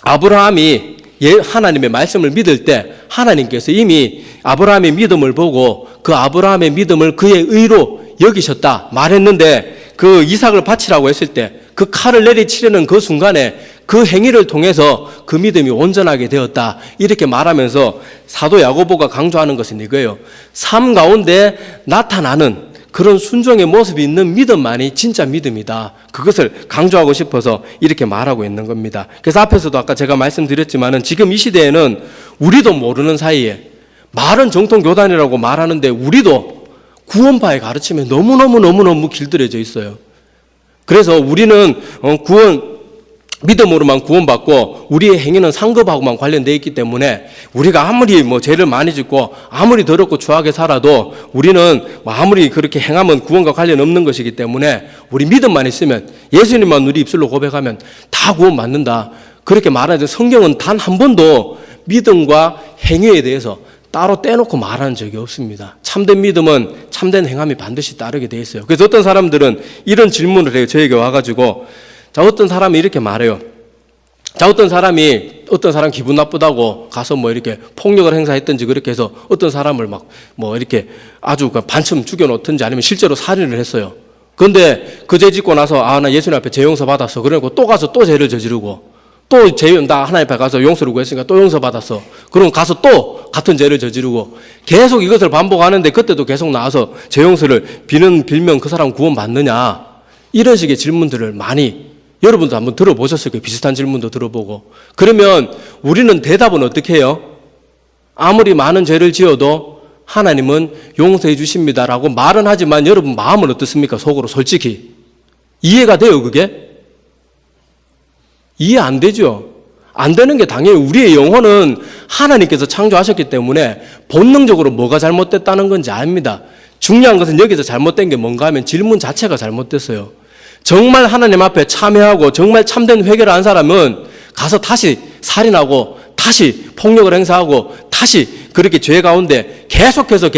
아브라함이 하나님의 말씀을 믿을 때 하나님께서 이미 아브라함의 믿음을 보고 그 아브라함의 믿음을 그의 의로 여기셨다 말했는데 그 이삭을 바치라고 했을 때 그 칼을 내리치려는 그 순간에 그 행위를 통해서 그 믿음이 온전하게 되었다 이렇게 말하면서 사도 야고보가 강조하는 것은 이거예요. 삶 가운데 나타나는 그런 순종의 모습이 있는 믿음만이 진짜 믿음이다. 그것을 강조하고 싶어서 이렇게 말하고 있는 겁니다. 그래서 앞에서도 아까 제가 말씀드렸지만은 지금 이 시대에는 우리도 모르는 사이에 말은 정통교단이라고 말하는데 우리도 구원파의 가르침에 너무너무 길들여져 있어요. 그래서 우리는 믿음으로만 구원받고 우리의 행위는 상급하고만 관련되어 있기 때문에 우리가 아무리 죄를 많이 짓고 아무리 더럽고 추하게 살아도 우리는 아무리 그렇게 행하면 구원과 관련 없는 것이기 때문에 우리 믿음만 있으면 예수님만 우리 입술로 고백하면 다 구원받는다. 그렇게 말하는데 성경은 단 한 번도 믿음과 행위에 대해서 따로 떼놓고 말하는 적이 없습니다. 참된 믿음은 참된 행함이 반드시 따르게 돼 있어요. 그래서 어떤 사람들은 이런 질문을 해요. 저에게 와가지고 자, 어떤 사람이 이렇게 말해요. 자, 어떤 사람 기분 나쁘다고 가서 이렇게 폭력을 행사했든지 그렇게 해서 어떤 사람을 이렇게 아주 반쯤 죽여놓든지 아니면 실제로 살인을 했어요. 그런데 그 죄 짓고 나서 나 예수님 앞에 죄 용서 받았어. 그러고 또 가서 또 죄를 저지르고 나 하나님 앞에 가서 용서를 구했으니까 또 용서 받았어. 그럼 가서 또 같은 죄를 저지르고 계속 이것을 반복하는데 그때도 계속 나와서 죄 용서를 빌면 그 사람 구원 받느냐. 이런 식의 질문들을 많이 여러분도 한번 들어보셨을 거예요. 비슷한 질문도 들어보고. 그러면 우리는 대답은 어떻게 해요? 아무리 많은 죄를 지어도 하나님은 용서해 주십니다라고 말은 하지만 여러분 마음은 어떻습니까? 속으로 솔직히. 이해가 돼요, 그게? 이해 안 되죠? 안 되는 게 당연히 우리의 영혼은 하나님께서 창조하셨기 때문에 본능적으로 뭐가 잘못됐다는 건지 압니다. 중요한 것은 여기서 잘못된 게 뭔가 하면 질문 자체가 잘못됐어요. 정말 하나님 앞에 참회하고 정말 참된 회개를 한 사람은 가서 다시 살인하고 다시 폭력을 행사하고 다시 그렇게 죄 가운데 계속해서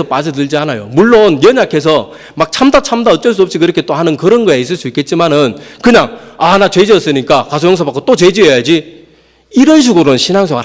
빠져들지 않아요. 물론 연약해서 참다 어쩔 수 없이 그렇게 또 하는 그런 거에 있을 수 있겠지만은 그냥 나 죄 지었으니까 가서 용서받고 또 죄 지어야지 이런 식으로는 신앙생활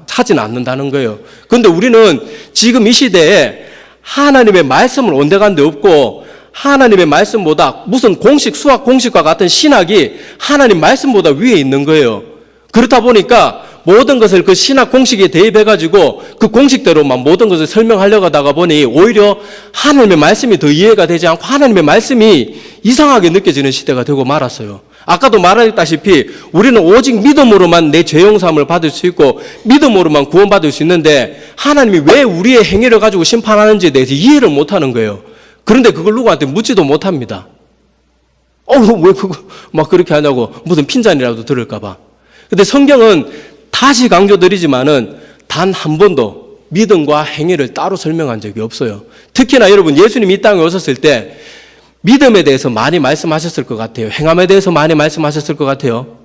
하지는 않는다는 거예요. 그런데 우리는 지금 이 시대에 하나님의 말씀을 온데간데 없고 하나님의 말씀보다 무슨 수학 공식과 같은 신학이 하나님 말씀보다 위에 있는 거예요. 그렇다 보니까 모든 것을 그 신학 공식에 대입해가지고 그 공식대로만 모든 것을 설명하려고 하다가 보니 오히려 하나님의 말씀이 더 이해가 되지 않고 하나님의 말씀이 이상하게 느껴지는 시대가 되고 말았어요. 아까도 말했다시피 우리는 오직 믿음으로만 내 죄 용서함을 받을 수 있고 믿음으로만 구원받을 수 있는데 하나님이 왜 우리의 행위를 가지고 심판하는지에 대해서 이해를 못하는 거예요. 그런데 그걸 누구한테 묻지도 못합니다. 왜 그렇게 하냐고 무슨 핀잔이라도 들을까 봐. 근데 성경은 다시 강조드리지만은 단 한 번도 믿음과 행위를 따로 설명한 적이 없어요. 특히나 여러분 예수님이 이 땅에 오셨을 때 믿음에 대해서 많이 말씀하셨을 것 같아요. 행함에 대해서 많이 말씀하셨을 것 같아요.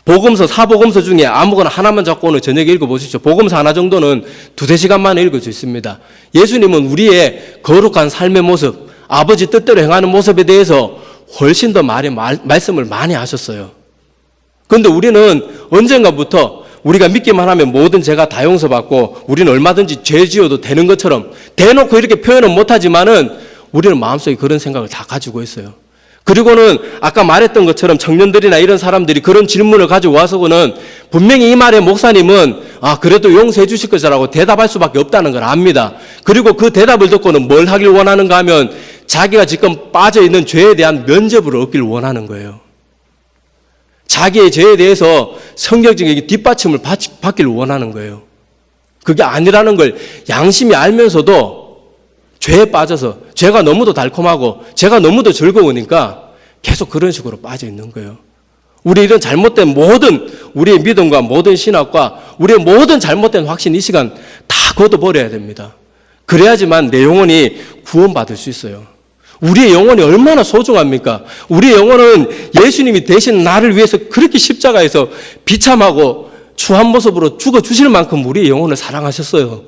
복음서, 사복음서 중에 아무거나 하나만 잡고 오늘 저녁에 읽어보십시오. 복음서 하나 정도는 2-3시간 만에 읽을 수 있습니다. 예수님은 우리의 거룩한 삶의 모습, 아버지 뜻대로 행하는 모습에 대해서 훨씬 더 말씀을 많이 하셨어요. 그런데 우리는 언젠가부터 우리가 믿기만 하면 모든 죄가 다 용서받고 우리는 얼마든지 죄 지어도 되는 것처럼 대놓고 이렇게 표현은 못하지만은 우리는 마음속에 그런 생각을 다 가지고 있어요. 그리고는 아까 말했던 것처럼 청년들이나 이런 사람들이 그런 질문을 가지고 와서는 분명히 이 말에 목사님은 그래도 용서해 주실 것이라고 대답할 수밖에 없다는 걸 압니다. 그리고 그 대답을 듣고는 뭘 하길 원하는가 하면 자기가 지금 빠져있는 죄에 대한 면죄부를 얻길 원하는 거예요. 자기의 죄에 대해서 성경적인 뒷받침을 받길 원하는 거예요. 그게 아니라는 걸 양심이 알면서도 죄에 빠져서 죄가 너무도 달콤하고 죄가 너무도 즐거우니까 계속 그런 식으로 빠져 있는 거예요. 우리 이런 잘못된 모든 우리의 믿음과 모든 신학과 우리의 모든 잘못된 확신 이 시간 다 걷어버려야 됩니다. 그래야지만 내 영혼이 구원받을 수 있어요. 우리의 영혼이 얼마나 소중합니까? 우리의 영혼은 예수님이 대신 나를 위해서 그렇게 십자가에서 비참하고 추한 모습으로 죽어주실 만큼 우리의 영혼을 사랑하셨어요.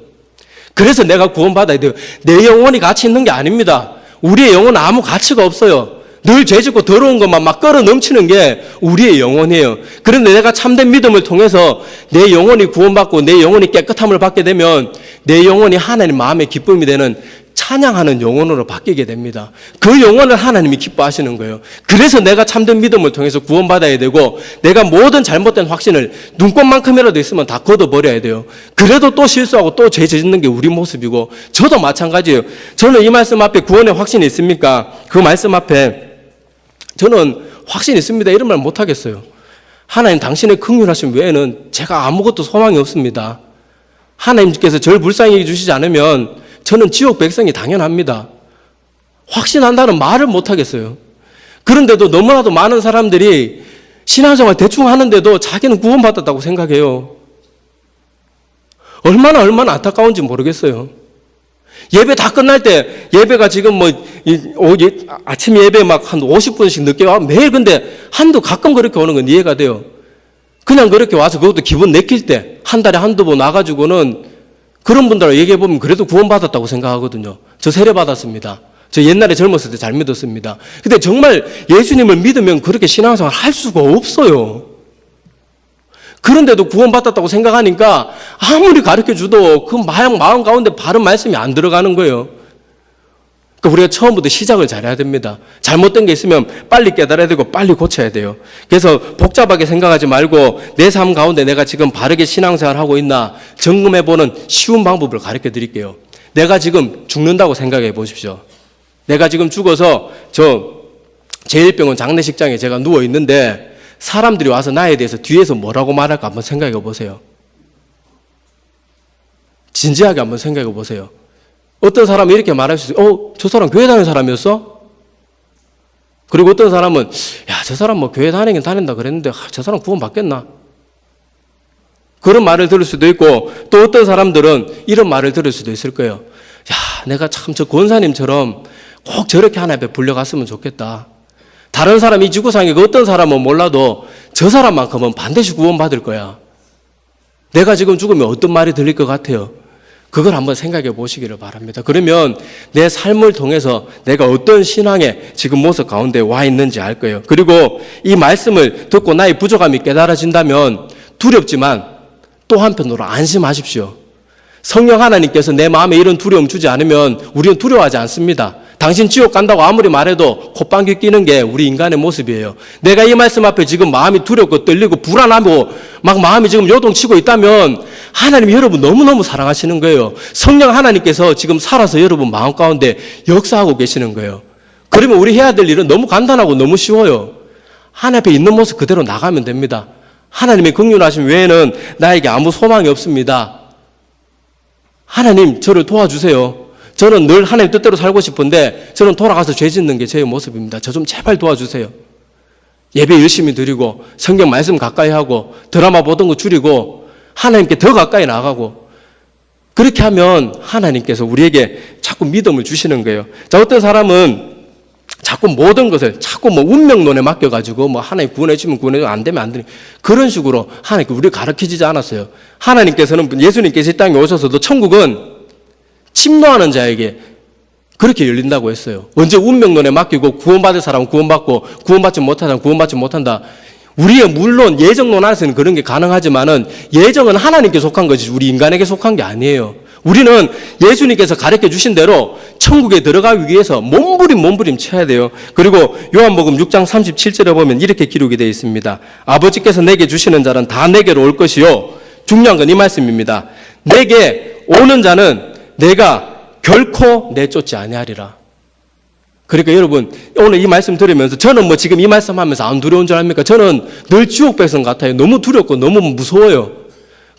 그래서 내가 구원받아야 돼요. 내 영혼이 가치 있는 게 아닙니다. 우리의 영혼은 아무 가치가 없어요. 늘 죄짓고 더러운 것만 막 끌어 넘치는 게 우리의 영혼이에요. 그런데 내가 참된 믿음을 통해서 내 영혼이 구원받고 내 영혼이 깨끗함을 받게 되면 내 영혼이 하나님 마음의 기쁨이 되는 찬양하는 영혼으로 바뀌게 됩니다. 그 영혼을 하나님이 기뻐하시는 거예요. 그래서 내가 참된 믿음을 통해서 구원받아야 되고 내가 모든 잘못된 확신을 눈꽃만큼이라도 있으면 다 걷어버려야 돼요. 그래도 또 실수하고 또 죄 짓는 게 우리 모습이고 저도 마찬가지예요. 저는 이 말씀 앞에 구원의 확신이 있습니까? 그 말씀 앞에 저는 확신이 있습니다. 이런 말 못하겠어요. 하나님 당신의 긍휼하심 외에는 제가 아무것도 소망이 없습니다. 하나님께서 저를 불쌍히 해주시지 않으면 저는 지옥 백성이 당연합니다. 확신한다는 말을 못하겠어요. 그런데도 너무나도 많은 사람들이 신앙생활 대충 하는데도 자기는 구원받았다고 생각해요. 얼마나 안타까운지 모르겠어요. 예배 다 끝날 때 예배가 지금 아침 예배 막 한 50분씩 늦게 와 매일 근데 가끔 그렇게 오는 건 이해가 돼요. 그냥 그렇게 와서 그것도 기분 내킬 때 한 달에 한두 번 와가지고는 그런 분들하고 얘기해보면 그래도 구원받았다고 생각하거든요. 저 세례받았습니다. 저 옛날에 젊었을 때 잘 믿었습니다. 근데 정말 예수님을 믿으면 그렇게 신앙생활 할 수가 없어요. 그런데도 구원받았다고 생각하니까 아무리 가르쳐줘도 그 마음 가운데 바른 말씀이 안 들어가는 거예요. 그러니까 우리가 처음부터 시작을 잘해야 됩니다. 잘못된 게 있으면 빨리 깨달아야 되고 빨리 고쳐야 돼요. 그래서 복잡하게 생각하지 말고 내 삶 가운데 내가 지금 바르게 신앙생활을 하고 있나 점검해보는 쉬운 방법을 가르쳐 드릴게요. 내가 지금 죽는다고 생각해 보십시오. 내가 지금 죽어서 제1병원 장례식장에 제가 누워 있는데 사람들이 와서 나에 대해서 뒤에서 뭐라고 말할까 한번 생각해 보세요. 진지하게 한번 생각해 보세요. 어떤 사람은 이렇게 말할 수 있어요. 저 사람 교회 다니는 사람이었어? 그리고 어떤 사람은 저 사람 교회 다니긴 다닌다 그랬는데 저 사람 구원 받겠나? 그런 말을 들을 수도 있고 또 어떤 사람들은 이런 말을 들을 수도 있을 거예요. 내가 참 저 권사님처럼 꼭 저렇게 하나 베풀려 갔으면 좋겠다. 다른 사람 이 지구상에 어떤 사람은 몰라도 저 사람만큼은 반드시 구원받을 거야. 내가 지금 죽으면 어떤 말이 들릴 것 같아요? 그걸 한번 생각해 보시기를 바랍니다. 그러면 내 삶을 통해서 내가 어떤 신앙의 지금 모습 가운데 와 있는지 알 거예요. 그리고 이 말씀을 듣고 나의 부족함이 깨달아진다면 두렵지만 또 한편으로 안심하십시오. 성령 하나님께서 내 마음에 이런 두려움 주지 않으면 우리는 두려워하지 않습니다. 당신 지옥 간다고 아무리 말해도 콧방귀 끼는 게 우리 인간의 모습이에요. 내가 이 말씀 앞에 지금 마음이 두렵고 떨리고 불안하고 막 마음이 지금 요동치고 있다면 하나님이 여러분 너무너무 사랑하시는 거예요. 성령 하나님께서 지금 살아서 여러분 마음 가운데 역사하고 계시는 거예요. 그러면 우리 해야 될 일은 너무 간단하고 너무 쉬워요. 하나님 앞에 있는 모습 그대로 나가면 됩니다. 하나님의 긍휼하심 외에는 나에게 아무 소망이 없습니다. 하나님 저를 도와주세요. 저는 늘 하나님 뜻대로 살고 싶은데 저는 돌아가서 죄 짓는 게 제 모습입니다. 저 좀 제발 도와주세요. 예배 열심히 드리고 성경 말씀 가까이 하고 드라마 보던 거 줄이고 하나님께 더 가까이 나가고 그렇게 하면 하나님께서 우리에게 자꾸 믿음을 주시는 거예요. 자, 어떤 사람은 자꾸 모든 것을 자꾸 뭐 운명론에 맡겨가지고 뭐 하나님 구원해주면 구원해주면 안 되면 안 되는 그런 식으로 하나님께 우리를 가르쳐주지 않았어요. 하나님께서는 예수님께서 이 땅에 오셔서도 천국은 침노하는 자에게 그렇게 열린다고 했어요. 언제 운명론에 맡기고 구원받을 사람은 구원받고 구원받지 못하는 사람은 구원받지 못한다. 우리의 물론 예정론 안에서는 그런 게 가능하지만은 예정은 하나님께 속한 거지 우리 인간에게 속한 게 아니에요. 우리는 예수님께서 가르쳐 주신 대로 천국에 들어가기 위해서 몸부림 쳐야 돼요. 그리고 요한복음 6장 37절에 보면 이렇게 기록이 되어 있습니다. 아버지께서 내게 주시는 자는 다 내게로 올 것이요. 중요한 건 이 말씀입니다. 내게 오는 자는 내가 결코 내쫓지 아니하리라. 그러니까 여러분 오늘 이 말씀 들으면서 저는 뭐 지금 이 말씀하면서 안 두려운 줄 압니까? 저는 늘 지옥 백성 같아요. 너무 두렵고 너무 무서워요.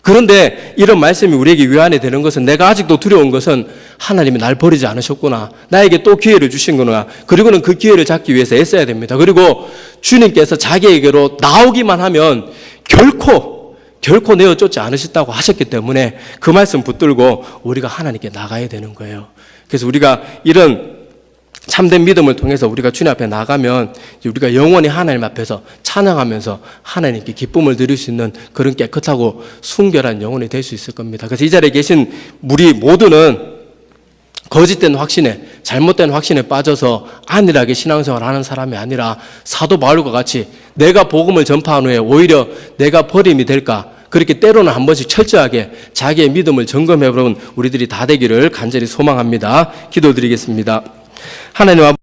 그런데 이런 말씀이 우리에게 위안이 되는 것은 내가 아직도 두려운 것은 하나님이 날 버리지 않으셨구나. 나에게 또 기회를 주신 거구나. 그리고는 그 기회를 잡기 위해서 애써야 됩니다. 그리고 주님께서 자기에게로 나오기만 하면 결코 내어쫓지 않으셨다고 하셨기 때문에 그 말씀 붙들고 우리가 하나님께 나가야 되는 거예요. 그래서 우리가 이런 참된 믿음을 통해서 우리가 주님 앞에 나가면 우리가 영원히 하나님 앞에서 찬양하면서 하나님께 기쁨을 드릴 수 있는 그런 깨끗하고 순결한 영혼이 될 수 있을 겁니다. 그래서 이 자리에 계신 우리 모두는 거짓된 확신에 잘못된 확신에 빠져서 안일하게 신앙생활을 하는 사람이 아니라 사도 바울과 같이 내가 복음을 전파한 후에 오히려 내가 버림이 될까 그렇게 때로는 한 번씩 철저하게 자기의 믿음을 점검해보는 우리들이 다 되기를 간절히 소망합니다. 기도드리겠습니다. 하나님